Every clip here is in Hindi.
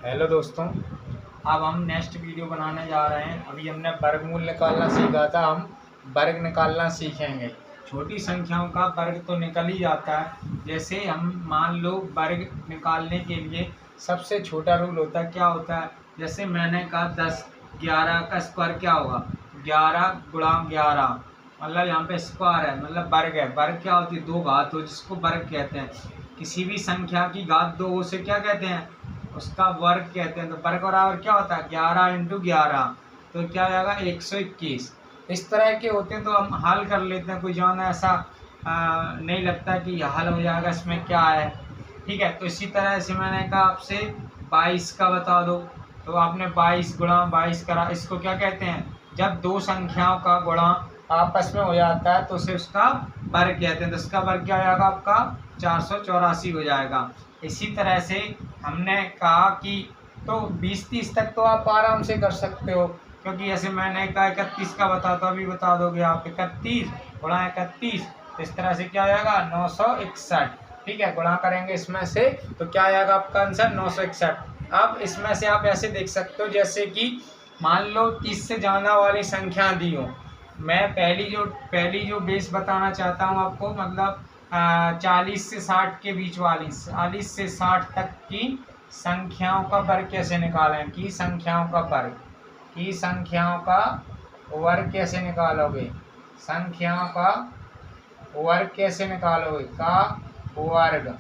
हेलो दोस्तों, अब हम नेक्स्ट वीडियो बनाने जा रहे हैं। अभी हमने वर्गमूल निकालना सीखा था, हम वर्ग निकालना सीखेंगे। छोटी संख्याओं का वर्ग तो निकल ही जाता है। जैसे हम मान लो वर्ग निकालने के लिए सबसे छोटा रूल होता है, क्या होता है? जैसे मैंने कहा 10, 11 का स्क्वायर क्या होगा? 11 गुणा 11, मतलब यहाँ पे स्क्वायर है, मतलब वर्ग है। वर्ग क्या होती है? दो घात हो जिसको वर्ग कहते हैं। किसी भी संख्या की घात दो उसे क्या कहते हैं? उसका वर्ग कहते हैं। तो वर्ग बराबर क्या होता है? 11 इंटू 11, तो क्या आएगा? 121। इस तरह के होते हैं तो हम हल कर लेते हैं। कोई ज़्यादा ऐसा नहीं लगता कि हल हो जाएगा, इसमें क्या है। ठीक है, तो इसी तरह से मैंने कहा आपसे 22 का बता दो, तो आपने 22 गुणा 22 करा। इसको क्या कहते हैं? जब दो संख्याओं का गुणा आपस में हो जाता है तो उसे उसका वर्ग कहते हैं। तो इसका वर्ग क्या हो जाएगा? आपका 484 हो जाएगा। इसी तरह से हमने कहा कि तो 20-30 तक तो आप आराम से कर सकते हो, क्योंकि जैसे मैंने कहा 31 का बता दो, अभी बता दोगे आप। 31 गुणा 31, तो इस तरह से क्या हो जाएगा? 961। ठीक है, गुणा करेंगे इसमें से तो क्या आएगा आपका आंसर? 961। अब इसमें से आप ऐसे देख सकते हो जैसे कि मान लो 30 से ज़्यादा वाली संख्या दी हो। मैं पहली जो बेस बताना चाहता हूँ आपको, मतलब 40 से 60 के बीच वाली, 40 से 60 तक की संख्याओं का वर्ग कैसे निकालें? की संख्याओं का वर्ग कैसे निकालोगे? संख्याओं का वर्ग कैसे निकालोगे? का वर्ग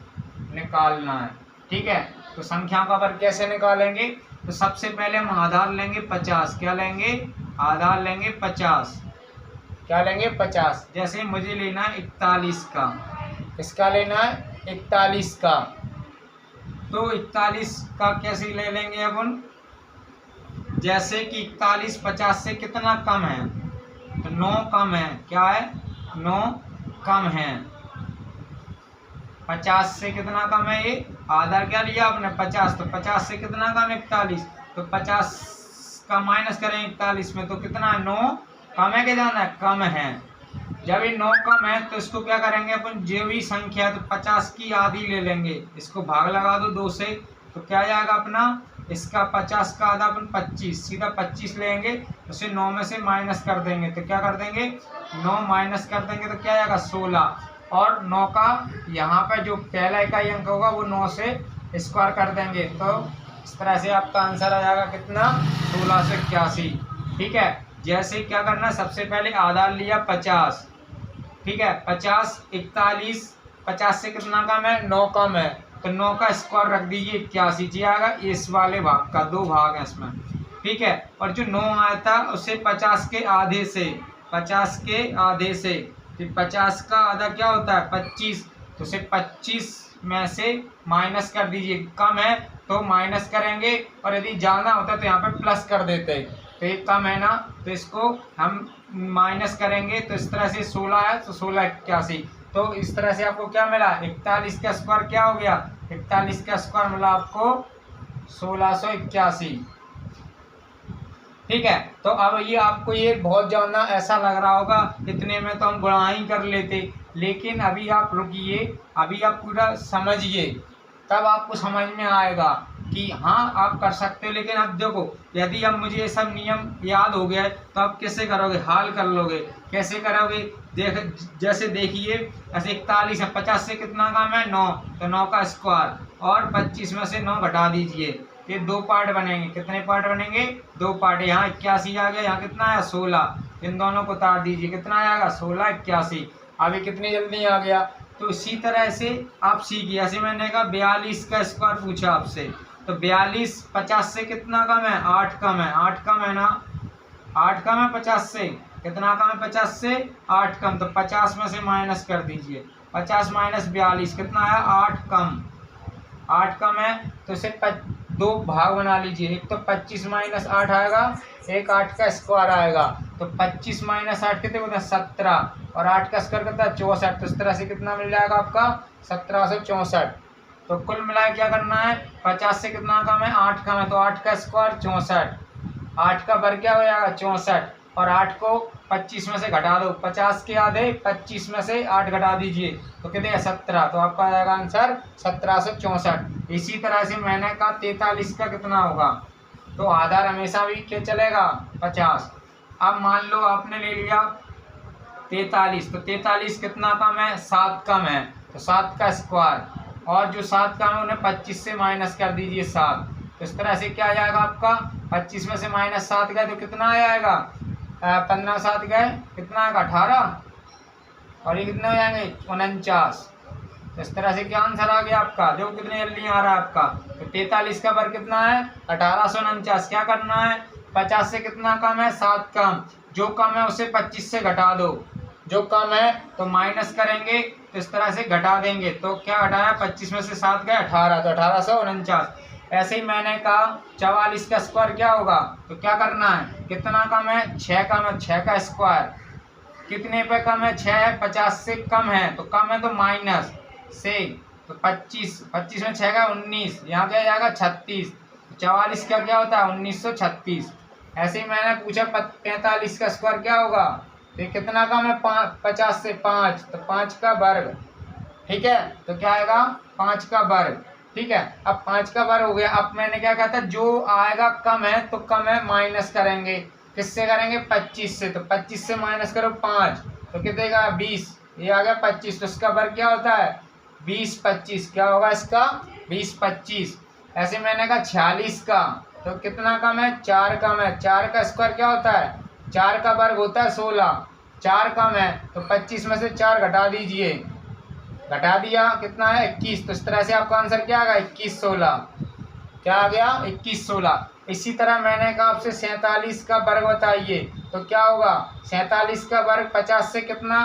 निकालना है। ठीक है, तो संख्याओं का वर्ग कैसे निकालेंगे? तो सबसे पहले हम आधार लेंगे 50। क्या लेंगे? आधार लेंगे 50। क्या लेंगे? 50। जैसे मुझे लेना है 41 का। किसका लेना है? 41 का। तो 41 का कैसे ले लेंगे अपन? जैसे कि 41 50 से कितना कम है? तो 9 कम है। क्या है? 9 कम है। 50 से कितना कम है? ये आधार क्या लिया आपने? 50। तो 50 से कितना कम है? 41। तो 50 का माइनस करें 41 में तो कितना है? 9 कम है कि ज़्यादा है? कम है। जब ये 9 कम है तो इसको क्या करेंगे अपन? जो भी संख्या है तो 50 की आधी ले लेंगे। इसको भाग लगा दो 2 से, तो क्या जाएगा अपना? इसका 50 का आधा अपन 25, सीधा 25 लेंगे। उसे 9 में से माइनस कर देंगे तो क्या कर देंगे? 9 माइनस कर देंगे तो क्या आएगा? 16। और 9 का यहाँ पर जो पहला इकाई अंक होगा वो 9 से स्क्वायर कर देंगे, तो इस तरह से आपका आंसर आ जाएगा कितना? 1681। ठीक है, जैसे क्या करना? सबसे पहले आधार लिया 50। ठीक है, 50 41, 50 से कितना कम है? 9 कम है, तो 9 का स्क्वायर रख दीजिए 81 जी आएगा। इस वाले भाग का, दो भाग है इसमें। ठीक है, और जो 9 आया था उसे 50 के आधे से, 50 के आधे से, फिर 50 का आधा क्या होता है? 25। तो उसे 25 में से माइनस कर दीजिए। कम है तो माइनस करेंगे, और यदि ज़्यादा होता तो यहाँ पे प्लस कर देते। तो ये कम है ना, तो इसको हम माइनस करेंगे। तो इस तरह से 16 है तो 1681। तो इस तरह से आपको क्या मिला? 41 का स्क्वायर क्या हो गया? 41 का स्क्वायर मिला आपको 1681। ठीक है, तो अब ये आपको ये बहुत ज़्यादा ऐसा लग रहा होगा, इतने में तो हम गुणा ही कर लेते। लेकिन अभी आप रुकिए, अभी आप पूरा समझिए, तब आपको समझ में आएगा कि हाँ आप कर सकते हो। लेकिन अब देखो, यदि अब मुझे ये सब नियम याद हो गया तो आप कैसे करोगे? हाल कर लोगे। कैसे करोगे? जैसे देखिए, ऐसे 41 है, 50 से कितना कम है? 9, तो 9 का स्क्वायर, और 25 में से 9 घटा दीजिए। ये दो पार्ट बनेंगे। कितने पार्ट बनेंगे? दो पार्ट। यहाँ 81 आ गया, यहाँ कितना है? 16। इन दोनों को उतार दीजिए, कितना आएगा? 16 81। अभी कितनी जल्दी आ गया। तो इसी तरह से आप सीखिए। ऐसे मैंने कहा 42 का स्क्वायर पूछा आपसे, तो 42 50 से कितना कम है? 8 कम है। 8 कम है ना? 8 कम है 50 से। कितना कम है? 50 से 8 कम। तो 50 में से माइनस कर दीजिए। 50 माइनस 42 कितना आया? 8 कम। 8 कम है तो इसे दो भाग बना लीजिए। एक तो 25 माइनस 8 आएगा, एक 8 का स्क्वायर आएगा। तो 25 माइनस 8 कितने होते हैं? 17, और 8 का स्क्वायर कितना है? 64। तो इस तरह से कितना मिल जाएगा आपका? 1764। तो कुल मिला क्या करना है? 50 से कितना कम है? 8 कम है, तो 8 का स्क्वायर 64। 8 का वर्ग क्या हो जाएगा? 64। और 8 को 25 में से घटा दो। 50 के आधे 25 में से 8 घटा दीजिए तो कितने 17। तो आपका आ जाएगा आंसर 1764। इसी तरह से मैंने कहा 43 का कितना होगा, तो आधार हमेशा भी क्या चलेगा 50। अब मान लो आपने ले लिया 43, तो 43 कितना कम है 7 कम है, तो 7 का स्क्वायर, और जो 7 कम है उन्हें 25 से माइनस कर दीजिए 7। तो इस तरह से क्या आ जाएगा आपका 25 में से माइनस 7 गए तो कितना आ जाएगा 15 7 गए कितना आएगा 18, और ये कितने हो जाएंगे 49। तो इस तरह से क्या आंसर आ गया आपका, जो कितने जल्दी आ रहा है आपका। तो 43 का वर्ग कितना है 1849। क्या करना है 50 से कितना कम है 7 कम, जो कम है उसे 25 से घटा दो, जो कम है तो माइनस करेंगे, तो इस तरह से घटा देंगे। तो क्या घटाया 25 में से 7 गए 18, तो 1849। ऐसे ही मैंने कहा 44 का स्क्वायर क्या होगा, तो क्या करना है कितना कम है 6 कम है, 6 का स्क्वायर कितने पे कम है 6 है, 50 से कम है तो कम है तो माइनस से, तो 25 में 6 का 19, यहाँ क्या जाएगा 36। 44 का क्या होता है 1936। ऐसे ही मैंने पूछा 45 का स्क्वायर क्या होगा, तो कितना कम है 50 से 5, तो 5 का वर्ग, ठीक है। तो क्या आएगा 5 का वर्ग, ठीक है। अब 5 का वर्ग हो गया। अब मैंने क्या कहा था जो आएगा कम है तो कम है माइनस करेंगे, किससे करेंगे 25 से, तो 25 से माइनस करो 5 तो कितने का 20, ये आ गया 25। तो इसका वर्ग क्या होता है 20 25, क्या होगा इसका 20 25। ऐसे मैंने कहा 46 का, तो कितना कम है 4 कम है, 4 का स्क्वायर क्या होता है 4 का वर्ग होता है 16, 4 कम है तो 25 में से 4 घटा दीजिए, घटा दिया कितना है 21। तो इस तरह से आपका आंसर क्या आ गया 21 16, क्या आ गया 21 16। इसी तरह मैंने कहा आपसे 47 का वर्ग बताइए, तो क्या होगा 47 का वर्ग 50 से कितना,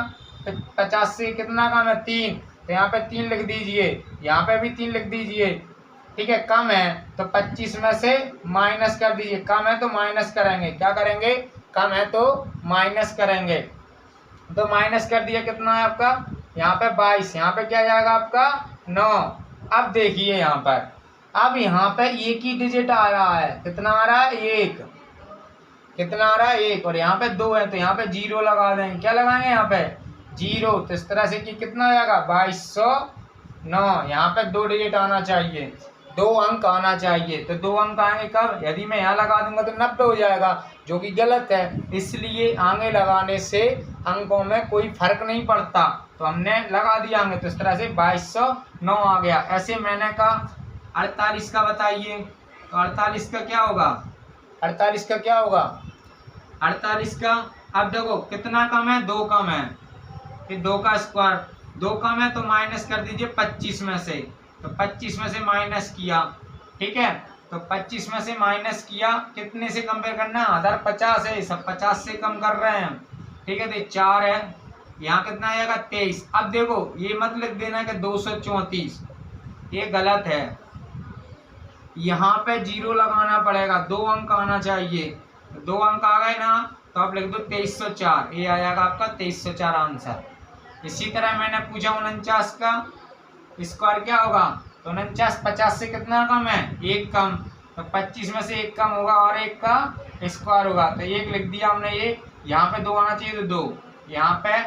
50 से कितना कम है 3, तो यहाँ पे 3 लिख दीजिए, यहाँ पे भी 3 लिख दीजिए, ठीक है। कम है तो 25 में से माइनस कर दीजिए, कम है तो माइनस करेंगे, क्या करेंगे कम है तो माइनस करेंगे, तो माइनस कर दिया कितना है आपका यहाँ पे 22, यहाँ पे क्या जाएगा आपका 9। अब देखिए यहाँ पर, अब यहाँ पे एक ही डिजिट आ रहा है, कितना आ रहा है 1, कितना आ रहा है 1, और यहाँ पे 2 है तो यहाँ पे 0 लगा देंगे, क्या लगाएंगे यहाँ पे 0। तो इस तरह से कि कितना आ जाएगा 2209, यहाँ पे 2 डिजिट आना चाहिए, 2 अंक आना चाहिए। तो 2 अंक आएंगे कब, यदि मैं यहाँ लगा दूंगा तो 90 हो जाएगा, जो कि गलत है। इसलिए आगे लगाने से अंकों में कोई फर्क नहीं पड़ता, तो हमने लगा दिया आगे। तो इस तरह से 2209 आ गया। ऐसे मैंने कहा 48 का बताइए, तो 48 का क्या होगा, 48 का क्या होगा 48 का, अब देखो कितना कम है 2 कम है, फिर 2 का स्क्वायर, 2 कम है तो माइनस कर दीजिए 25 में से, तो 25 में से माइनस किया, ठीक है। तो 25 में से माइनस किया, कितने से कंपेयर करना है आधार 50 है, सब 50 से कम कर रहे हैं, ठीक है। तो 4 है, यहाँ कितना आएगा 23। अब देखो ये मत लिख देना कि 234, ये गलत है, यहाँ पे 0 लगाना पड़ेगा, 2 अंक आना चाहिए, 2 अंक आ गए ना तो आप लिख दो 2304, ये आ जाएगा आपका 2304 आंसर। इसी तरह मैंने पूछा 49 का स्क्वायर क्या होगा, तो 49 50 से कितना कम है 1 कम, तो 25 में से 1 कम होगा और 1 का स्क्वायर होगा, तो 1 लिख दिया हमने। ये यहाँ पे 2 आना चाहिए तो 2, यहाँ पे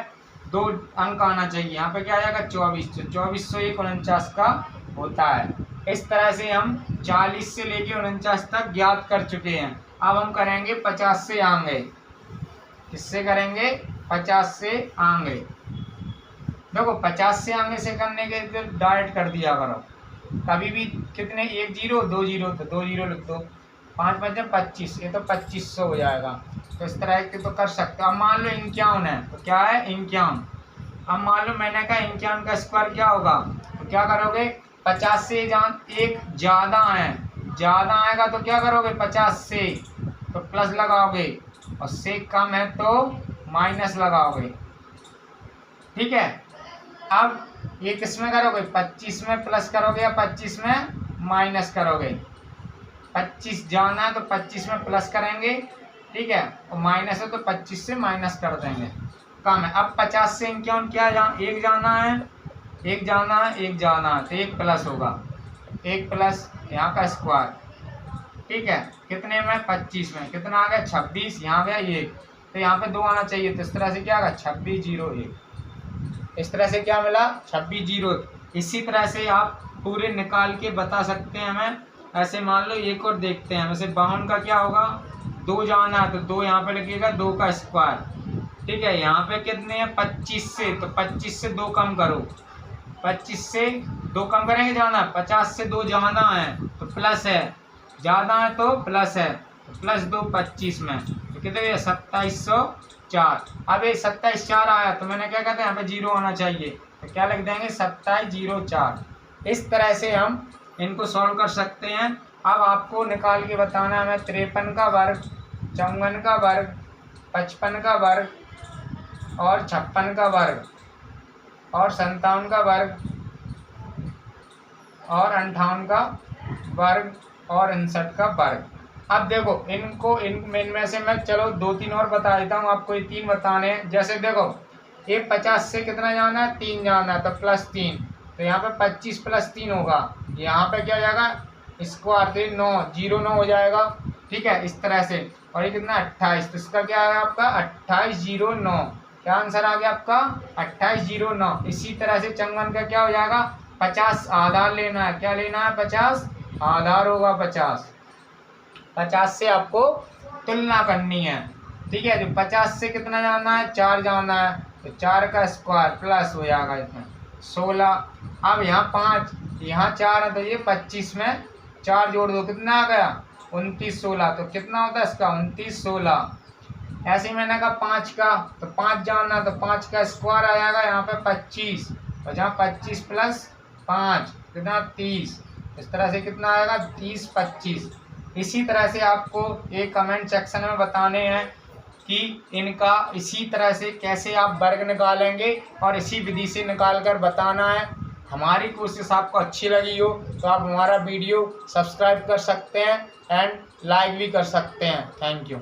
2 अंक आना चाहिए, यहाँ पे क्या आ जाएगा 24, तो 2401 49 का होता है। इस तरह से हम 40 से लेके 49 तक ज्ञात कर चुके हैं। अब हम करेंगे 50 से आगे, किससे करेंगे 50 से आगे। देखो 50 से आगे से करने के लिए डायरेक्ट कर दिया करो, कभी भी कितने 1 0 2 0 तो 2 0 लिख दो, 5 5 25, ये तो 2500 हो जाएगा। तो इस तरह के तो कर सकते हो। अब मान लो 51 है, तो क्या है 51। अब मान लो मैंने कहा 51 का स्क्वायर क्या होगा, तो क्या करोगे 50 से एक ज़्यादा है, ज़्यादा आएगा तो क्या करोगे 50 से तो प्लस लगाओगे, और से कम है तो माइनस लगाओगे, ठीक है। अब ये किस में करोगे 25 में प्लस करोगे या 25 में माइनस करोगे, 25 जाना है तो 25 में प्लस करेंगे, ठीक है, और माइनस है तो 25 से माइनस कर देंगे, कम है। अब 50 से 51 क्या एक जाना है, एक जाना है, एक जाना है, तो 1 प्लस होगा, 1 प्लस यहाँ का स्क्वायर, ठीक है, कितने में 25 में कितना आ गया 26, यहाँ गया 1, तो यहाँ पे 2 आना चाहिए। तो इस तरह से क्या आएगा 2601। इस तरह से क्या मिला 2601। इसी तरह से आप पूरे निकाल के बता सकते हैं हमें। ऐसे मान लो एक और देखते हैं। वैसे 52 का क्या होगा 2 जाना है तो 2 यहाँ पे लगेगा 2 का स्क्वायर। ठीक है, यहाँ पे कितने हैं 25 से, तो 25 से 2 कम करो। 25 से 2 कम करेंगे जाना, 50 से 2 जाना है तो प्लस है, ज़्यादा है तो प्लस है, तो प्लस 2 25 में, तो कितने 2704। अब ये 2704 आया तो मैंने क्या कहते हैं यहाँ पे 0 आना चाहिए, तो क्या लिख देंगे 2704। इस तरह से हम इनको सॉल्व कर सकते हैं। अब आपको निकाल के बताना है हमें 53 का वर्ग, 54 का वर्ग, 55 का वर्ग और 56 का वर्ग और 57 का वर्ग और 58 का वर्ग और 59 का वर्ग। अब देखो इनमें से मैं चलो 2-3 और बता देता हूँ आपको। ये 3 बताने हैं। जैसे देखो ये 50 से कितना जाना है 3 जाना है तो +3, तो यहाँ पे 25 + 3 होगा। यहाँ पे क्या हो जाएगा स्क्वायर, तो 9 09 हो जाएगा। ठीक है, इस तरह से। और ये कितना 28, तो इसका क्या आएगा आपका 2809। क्या आंसर आ गया आपका 2809। इसी तरह से चंगन का क्या हो जाएगा 50 आधार लेना है। क्या लेना है 50 आधार होगा। 50 से आपको तुलना करनी है। ठीक है, तो 50 से कितना जाना है 4 जाना है तो 4 का स्क्वायर प्लस हो जाएगा इसमें 16। अब यहाँ 5 यहाँ 4 है तो ये 25 में 4 जोड़ दो, कितना आ गया 29 16। तो कितना होता है इसका 29 16। ऐसे ही मैंने कहा 5 का, तो 5 जाना तो 5 का स्क्वायर आ जाएगा यहाँ पे 25, और जहाँ 25 + 5 कितना 30। इस तरह से कितना आएगा 30 25। इसी तरह से आपको एक कमेंट सेक्शन में बताने हैं कि इनका इसी तरह से कैसे आप वर्ग निकालेंगे और इसी विधि से निकाल कर बताना है। हमारी कोशिश आपको अच्छी लगी हो तो आप हमारा वीडियो सब्सक्राइब कर सकते हैं एंड लाइक भी कर सकते हैं। Thank you.